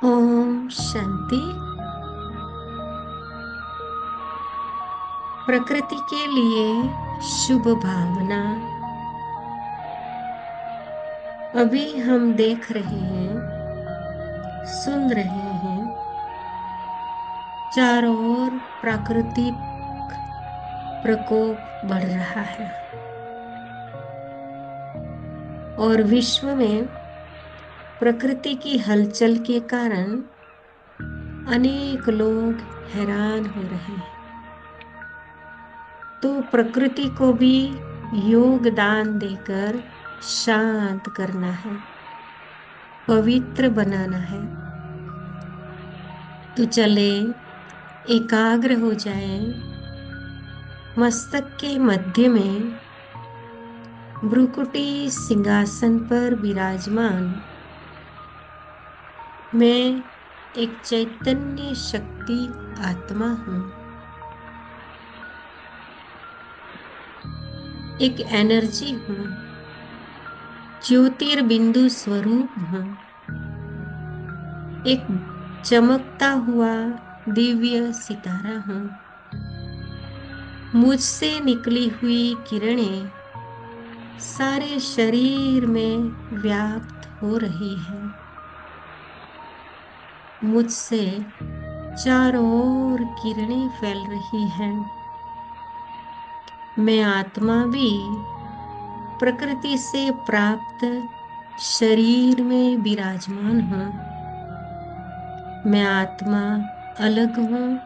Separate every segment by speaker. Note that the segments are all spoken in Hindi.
Speaker 1: ओम शांति। प्रकृति के लिए शुभ भावना। अभी हम देख रहे हैं, सुन रहे हैं, चारों ओर प्राकृतिक प्रकोप बढ़ रहा है और विश्व में प्रकृति की हलचल के कारण अनेक लोग हैरान हो रहे हैं। तो प्रकृति को भी योगदान देकर शांत करना है, पवित्र बनाना है। तो चले एकाग्र हो जाए। मस्तक के मध्य में भ्रुकुटी सिंहासन पर विराजमान मैं एक चैतन्य शक्ति आत्मा हूँ, एक एनर्जी हूँ, ज्योतिर्बिंदु स्वरूप हूँ, एक चमकता हुआ दिव्य सितारा हूँ। मुझसे निकली हुई किरणें सारे शरीर में व्याप्त हो रही है। मुझसे चारों ओर किरणें फैल रही हैं। मैं आत्मा भी प्रकृति से प्राप्त शरीर में विराजमान हूँ। मैं आत्मा अलग हूँ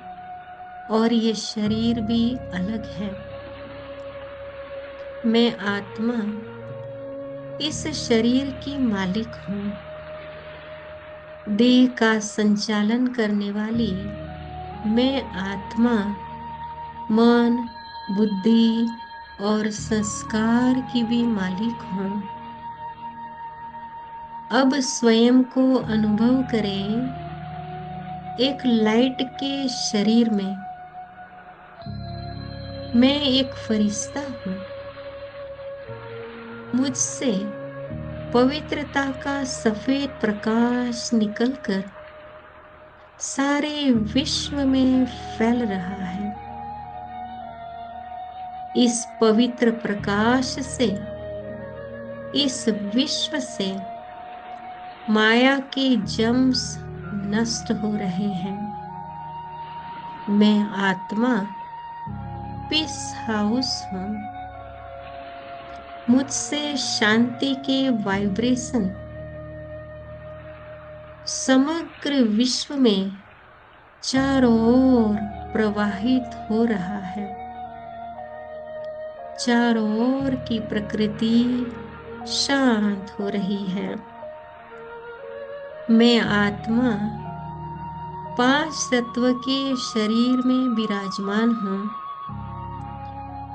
Speaker 1: और ये शरीर भी अलग है। मैं आत्मा इस शरीर की मालिक हूँ। देह का संचालन करने वाली मैं आत्मा मन, बुद्धि और संस्कार की भी मालिक हूँ। अब स्वयं को अनुभव करें एक लाइट के शरीर में। मैं एक फरिश्ता हूँ। मुझसे पवित्रता का सफेद प्रकाश निकलकर सारे विश्व में फैल रहा है। इस पवित्र प्रकाश से इस विश्व से माया के जम्स नष्ट हो रहे हैं। मैं आत्मा पीस हाउस हूँ। मुझसे शांति के वाइब्रेशन समग्र विश्व में चारों ओर प्रवाहित हो रहा है। चारों ओर की प्रकृति शांत हो रही है। मैं आत्मा 5 तत्व के शरीर में विराजमान हूँ।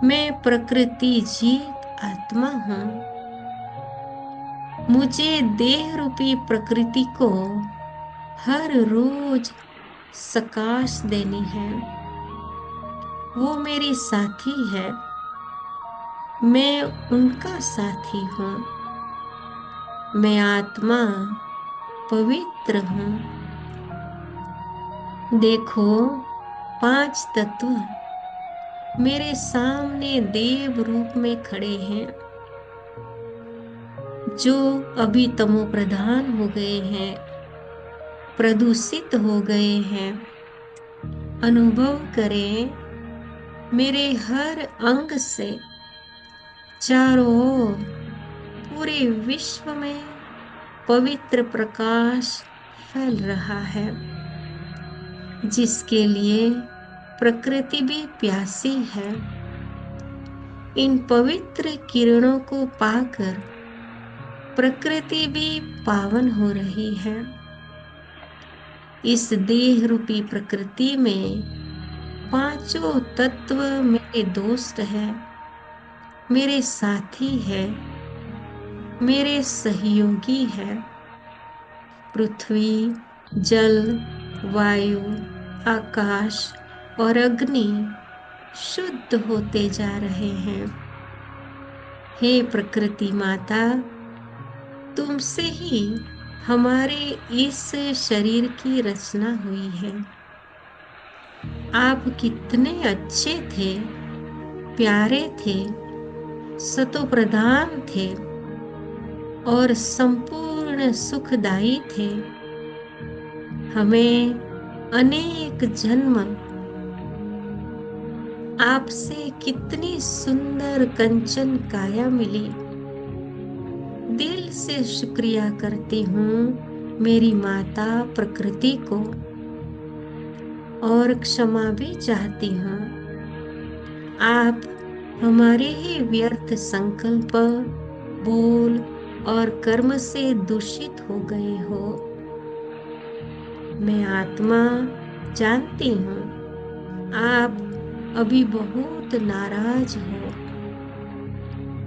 Speaker 1: मैं प्रकृति जीत आत्मा हूँ। मुझे देह रूपी प्रकृति को हर रोज प्रकाश देनी है। वो मेरी साथी है। मैं उनका साथी हूँ। मैं आत्मा पवित्र हूँ। देखो, 5 तत्व मेरे सामने देव रूप में खड़े हैं, जो अभी तमो प्रधान हो गए हैं, प्रदूषित हो गए हैं। अनुभव करें मेरे हर अंग से चारों ओर पूरे विश्व में पवित्र प्रकाश फैल रहा है, जिसके लिए प्रकृति भी प्यासी है। इन पवित्र किरणों को पाकर प्रकृति भी पावन हो रही है। इस देह रूपी प्रकृति में 5 तत्व मेरे दोस्त हैं, मेरे साथी है, मेरे सहयोगी है। पृथ्वी, जल, वायु, आकाश और अग्नि शुद्ध होते जा रहे हैं। हे प्रकृति माता, तुमसे ही हमारे इस शरीर की रचना हुई है। आप कितने अच्छे थे, प्यारे थे, सतोप्रधान थे और संपूर्ण सुखदायी थे। हमें अनेक जन्म आपसे कितनी सुंदर कंचन काया मिली। दिल से शुक्रिया करती हूँ मेरी माता प्रकृति को, और क्षमा भी चाहती हूँ। आप हमारे ही व्यर्थ संकल्प, बोल और कर्म से दूषित हो गए हो। मैं आत्मा जानती हूँ आप अभी बहुत नाराज हो।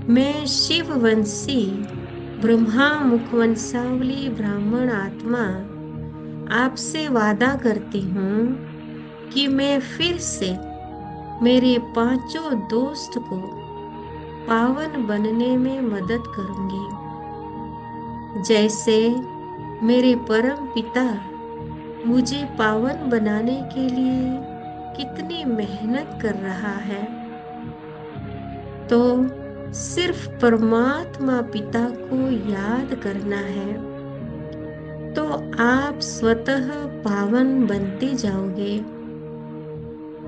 Speaker 1: मैं शिववंशी ब्रह्मा मुखवंशावली ब्राह्मण आत्मा आपसे वादा करती हूँ कि मैं फिर से मेरे पांचों दोस्त को पावन बनने में मदद करूंगी। जैसे मेरे परम पिता मुझे पावन बनाने के लिए कितनी मेहनत कर रहा है, तो सिर्फ परमात्मा पिता को याद करना है, तो आप स्वतः पावन बनते जाओगे।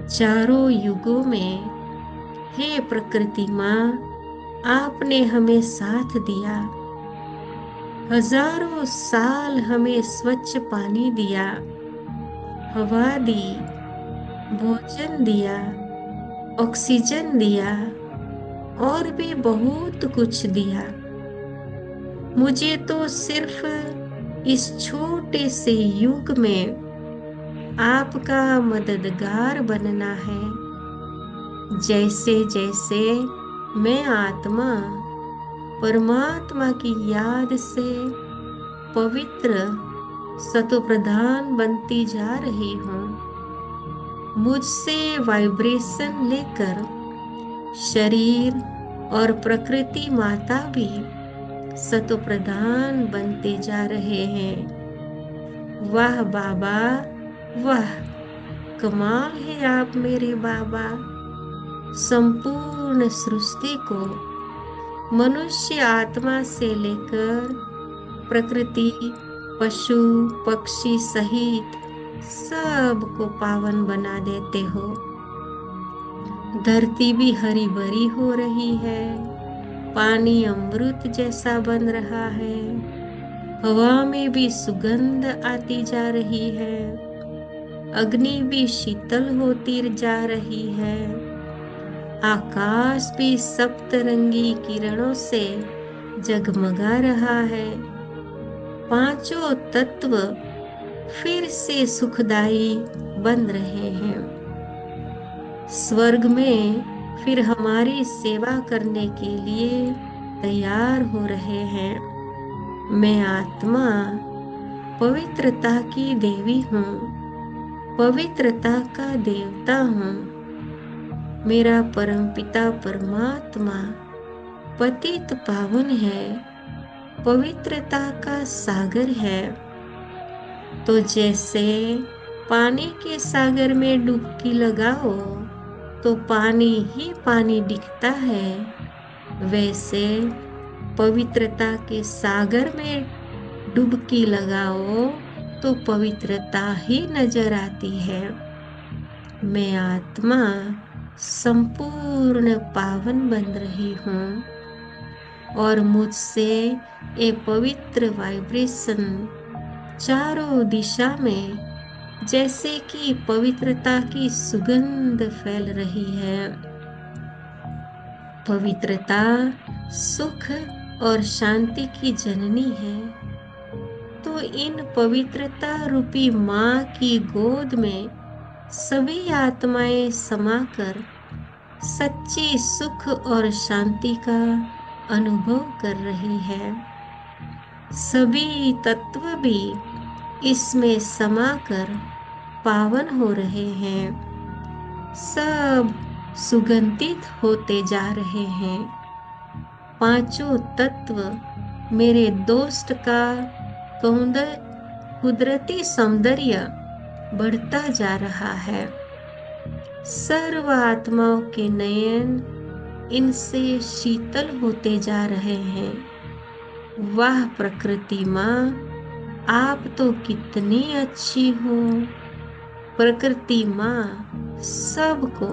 Speaker 1: चारों युगों में हे प्रकृति माँ, आपने हमें साथ दिया। हजारों साल हमें स्वच्छ पानी दिया, हवा दी, भोजन दिया, ऑक्सीजन दिया और भी बहुत कुछ दिया। मुझे तो सिर्फ इस छोटे से युग में आपका मददगार बनना है। जैसे जैसे मैं आत्मा परमात्मा की याद से पवित्र सतोप्रधान बनती जा रही हूँ, मुझसे वाइब्रेशन लेकर शरीर और प्रकृति माता भी सतोप्रधान बनते जा रहे हैं। वाह बाबा वाह, कमाल है आप मेरे बाबा। संपूर्ण सृष्टि को मनुष्य आत्मा से लेकर प्रकृति, पशु पक्षी सहित सबको पावन बना देते हो। धरती भी हरी भरी हो रही है, पानी अमृत जैसा बन रहा है, हवा में भी सुगंध आती जा रही है, अग्नि भी शीतल होती जा रही है, आकाश भी सप्तरंगी किरणों से जगमगा रहा है। पांचों तत्व फिर से सुखदाई बन रहे हैं। स्वर्ग में फिर हमारी सेवा करने के लिए तैयार हो रहे हैं। मैं आत्मा पवित्रता की देवी हूँ, पवित्रता का देवता हूँ। मेरा परमपिता परमात्मा पतित पावन है, पवित्रता का सागर है। तो जैसे पानी के सागर में डुबकी लगाओ तो पानी ही पानी दिखता है, वैसे पवित्रता के सागर में डुबकी लगाओ तो पवित्रता ही नजर आती है। मैं आत्मा संपूर्ण पावन बन रही हूँ और मुझसे ये पवित्र वाइब्रेशन चारों दिशा में जैसे कि पवित्रता की सुगंध फैल रही है। पवित्रता सुख और शांति की जननी है, तो इन पवित्रता रूपी माँ की गोद में सभी आत्माएं समाकर सच्ची सुख और शांति का अनुभव कर रही है। सभी तत्व भी इसमें समाकर पावन हो रहे हैं, सब सुगंधित होते जा रहे हैं। पांचों तत्व मेरे दोस्त का कुदरती सौंदर्य बढ़ता जा रहा है। सर्व आत्माओं के नयन इनसे शीतल होते जा रहे हैं। वाह प्रकृति माँ, आप तो कितनी अच्छी हो। प्रकृति माँ सबको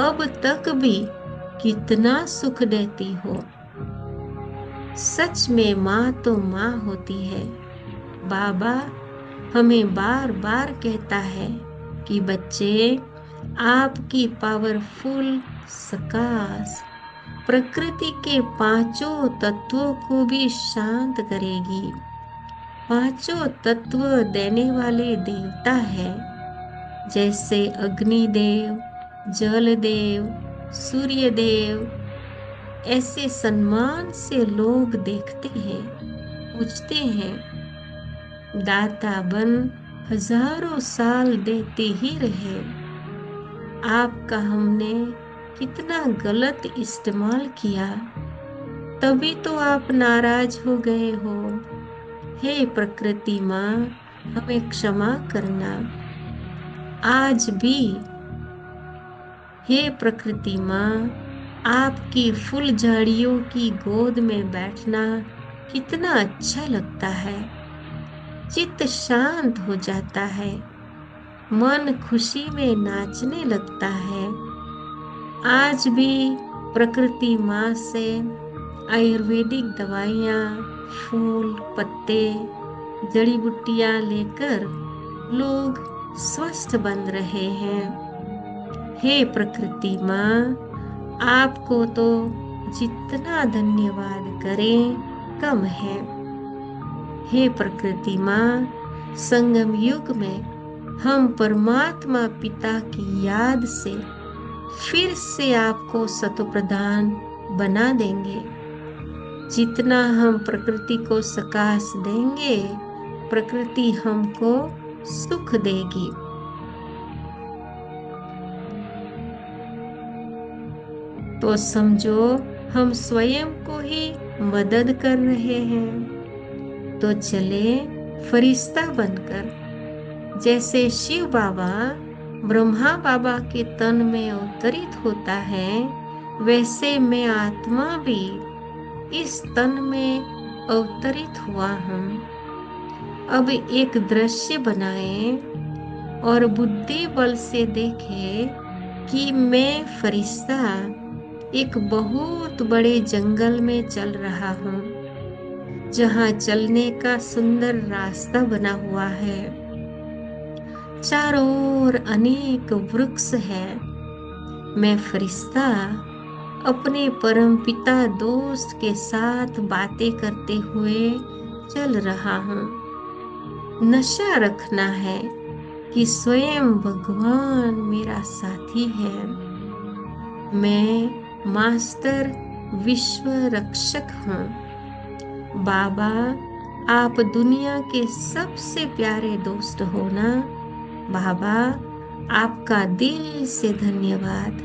Speaker 1: अब तक भी कितना सुख देती हो। सच में माँ तो माँ होती है। बाबा हमें बार बार कहता है कि बच्चे, आपकी पावरफुल सकाश प्रकृति के पांचों तत्वों को भी शांत करेगी। पांचों तत्व देने वाले देवता है, जैसे अग्निदेव, जल देव, सूर्य देव। ऐसे सम्मान से लोग देखते हैं, पूछते हैं, दाता बन हजारों साल देते ही रहे, आपका हमने कितना गलत इस्तेमाल किया, तभी तो आप नाराज हो गए हो। हे प्रकृति माँ, हमें क्षमा करना। आज भी हे प्रकृति माँ, आपकी फूल झाड़ियों की गोद में बैठना कितना अच्छा लगता है। चित्त शांत हो जाता है, मन खुशी में नाचने लगता है। आज भी प्रकृति माँ से आयुर्वेदिक दवाइयाँ, फूल, पत्ते, जड़ी बूटियाँ लेकर लोग स्वस्थ बन रहे हैं। हे प्रकृति माँ, आपको तो जितना धन्यवाद करें कम है। हे प्रकृति माँ, संगम युग में हम परमात्मा पिता की याद से फिर से आपको सतोप्रधान बना देंगे। जितना हम प्रकृति को सकाश देंगे, प्रकृति हमको सुख देगी। तो समझो हम स्वयं को ही मदद कर रहे हैं। तो चले फरिश्ता बनकर, जैसे शिव बाबा ब्रह्मा बाबा के तन में अवतरित होता है, वैसे मैं आत्मा भी इस तन में अवतरित हुआ हूँ। अब एक दृश्य बनाए और बुद्धि बल से देखे कि मैं फरिश्ता एक बहुत बड़े जंगल में चल रहा हूँ, जहाँ चलने का सुंदर रास्ता बना हुआ है। चारों ओर अनेक वृक्ष है। मैं फरिश्ता अपने परमपिता दोस्त के साथ बातें करते हुए चल रहा हूँ। नशा रखना है कि स्वयं भगवान मेरा साथी है। मैं मास्टर विश्व रक्षक हूँ। बाबा, आप दुनिया के सबसे प्यारे दोस्त हो ना। बाबा, आपका दिल से धन्यवाद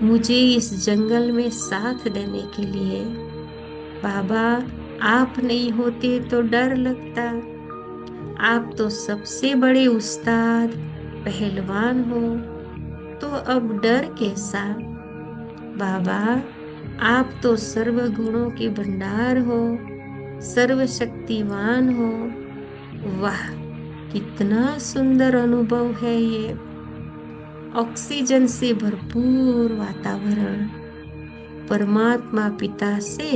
Speaker 1: मुझे इस जंगल में साथ देने के लिए। बाबा, आप नहीं होते तो डर लगता। आप तो सबसे बड़े उस्ताद, पहलवान हो, तो अब डर कैसा। बाबा, आप तो सर्व गुणों के भंडार हो, सर्वशक्तिवान हो। वाह, कितना सुंदर अनुभव है ये। ऑक्सीजन से भरपूर वातावरण, परमात्मा पिता से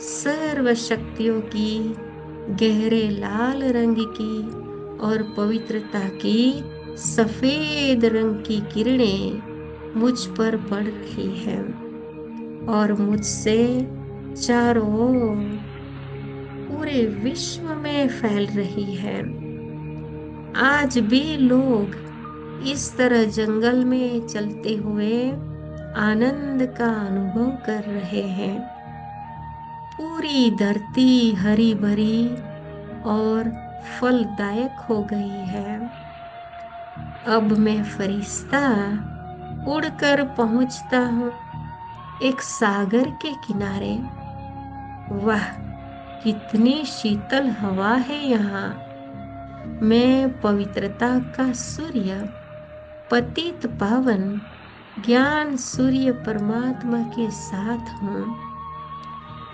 Speaker 1: सर्व शक्तियों की गहरे लाल रंग की और पवित्रता की सफेद रंग की किरणें मुझ पर पड़ रही है और मुझसे चारों ओर पूरे विश्व में फैल रही है। आज भी लोग इस तरह जंगल में चलते हुए आनंद का अनुभव कर रहे हैं। पूरी धरती हरी भरी और फलदायक हो गई है। अब मैं फरिश्ता उड़कर पहुंचता हूँ एक सागर के किनारे। वाह, कितनी शीतल हवा है यहाँ। मैं पवित्रता का सूर्य, पतित पावन ज्ञान सूर्य परमात्मा के साथ हूँ।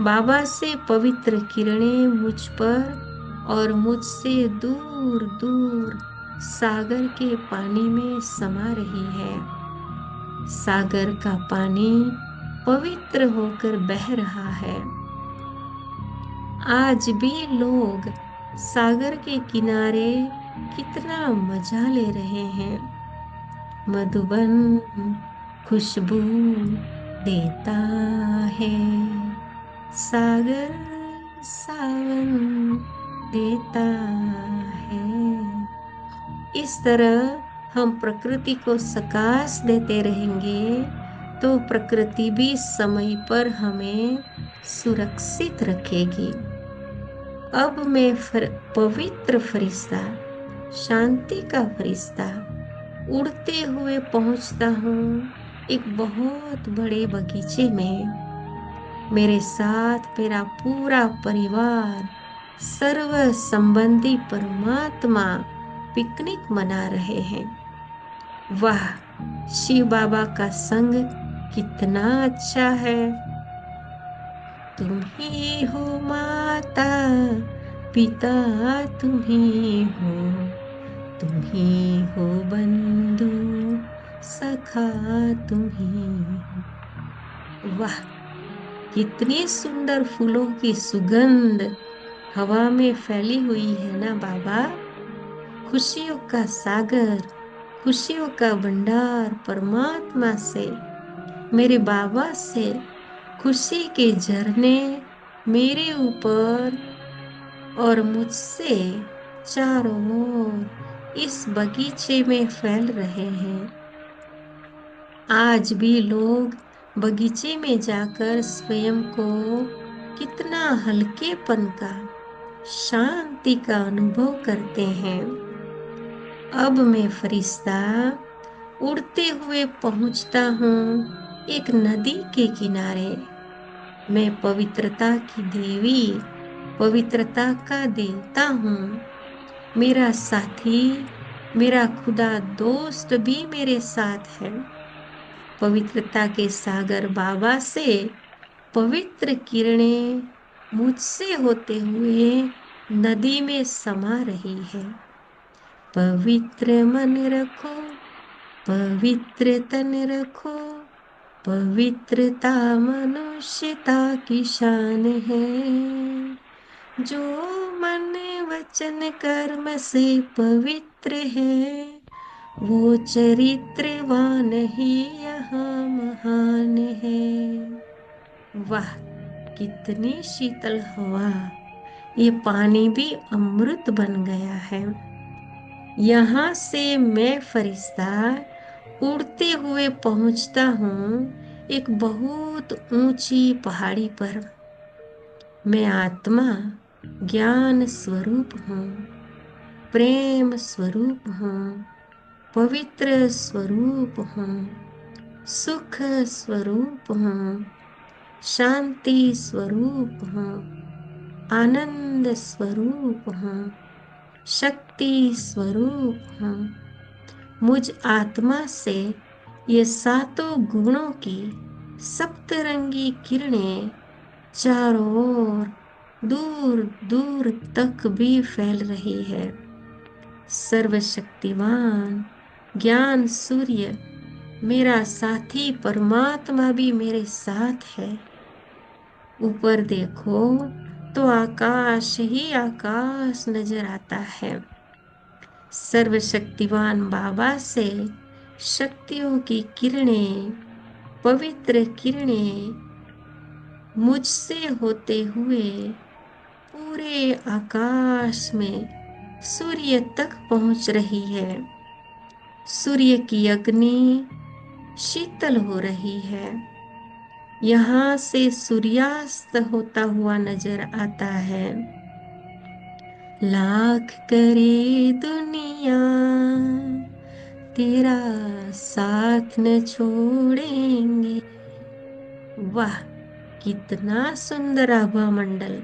Speaker 1: बाबा से पवित्र किरणें मुझ पर और मुझसे दूर दूर सागर के पानी में समा रही है। सागर का पानी पवित्र होकर बह रहा है। आज भी लोग सागर के किनारे कितना मजा ले रहे हैं। मधुबन खुशबू देता है, सागर सावन देता है। इस तरह हम प्रकृति को सकाश देते रहेंगे तो प्रकृति भी समय पर हमें सुरक्षित रखेगी। अब मैं पवित्र फरिश्ता, शांति का फरिश्ता उड़ते हुए पहुंचता हूँ एक बहुत बड़े बगीचे में। मेरे साथ मेरा पूरा परिवार, सर्व संबंधी परमात्मा पिकनिक मना रहे हैं। वाह, शिव बाबा का संग कितना अच्छा है। तुम ही हो माता पिता, तुम ही हो, तुम ही हो बंधु सखा, तुम ही हो। वाह, कितनी सुंदर फूलों की सुगंध हवा में फैली हुई है ना बाबा। खुशियों का सागर, खुशियों का भंडार परमात्मा से, मेरे बाबा से खुशी के झरने मेरे ऊपर और मुझसे चारों ओर इस बगीचे में फैल रहे हैं। आज भी लोग बगीचे में जाकर स्वयं को कितना हल्केपन का, शांति का अनुभव करते हैं। अब मैं फरिश्ता उड़ते हुए पहुंचता हूँ एक नदी के किनारे। मैं पवित्रता की देवी, पवित्रता का देवता हूँ। मेरा साथी, मेरा खुदा दोस्त भी मेरे साथ है। पवित्रता के सागर बाबा से पवित्र किरणें मुझसे होते हुए नदी में समा रही है। पवित्र मन रखो, पवित्र तन रखो, पवित्रता मनुष्यता की शान है। जो मन वचन कर्म से पवित्र है, वो चरित्रवान ही यहाँ महान है। वाह, कितनी शीतल हवा। ये पानी भी अमृत बन गया है। यहाँ से मैं फरिश्ता उड़ते हुए पहुंचता हूँ एक बहुत ऊंची पहाड़ी पर। मैं आत्मा ज्ञान स्वरूप हूँ, प्रेम स्वरूप हूँ, पवित्र स्वरूप हूँ, सुख स्वरूप हूँ, शांति स्वरूप हूँ, आनंद स्वरूप हूँ, शक्ति स्वरूप हूँ। मुझ आत्मा से ये सातों गुणों की सप्तरंगी किरणें चारों ओर दूर दूर तक भी फैल रही है। सर्वशक्तिवान ज्ञान सूर्य, मेरा साथी परमात्मा भी मेरे साथ है। ऊपर देखो तो आकाश ही आकाश नजर आता है। सर्वशक्तिवान बाबा से शक्तियों की किरणें, पवित्र किरणें मुझसे होते हुए पूरे आकाश में सूर्य तक पहुंच रही है। सूर्य की अग्नि शीतल हो रही है। यहाँ से सूर्यास्त होता हुआ नजर आता है। लाख करे दुनिया तेरा साथ न छोड़ेंगे। वाह, कितना सुंदर आभा मंडल।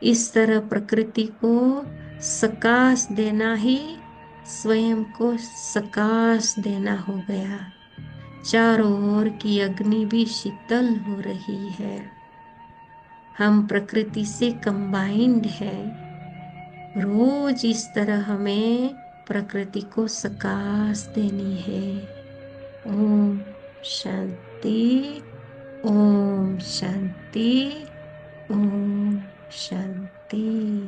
Speaker 1: इस तरह प्रकृति को सकाश देना ही स्वयं को सकाश देना हो गया। चारों ओर की अग्नि भी शीतल हो रही है। हम प्रकृति से कंबाइंड है। रोज इस तरह हमें प्रकृति को सकाश देनी है। ओम शांति, ओम शांति, ओम शांति।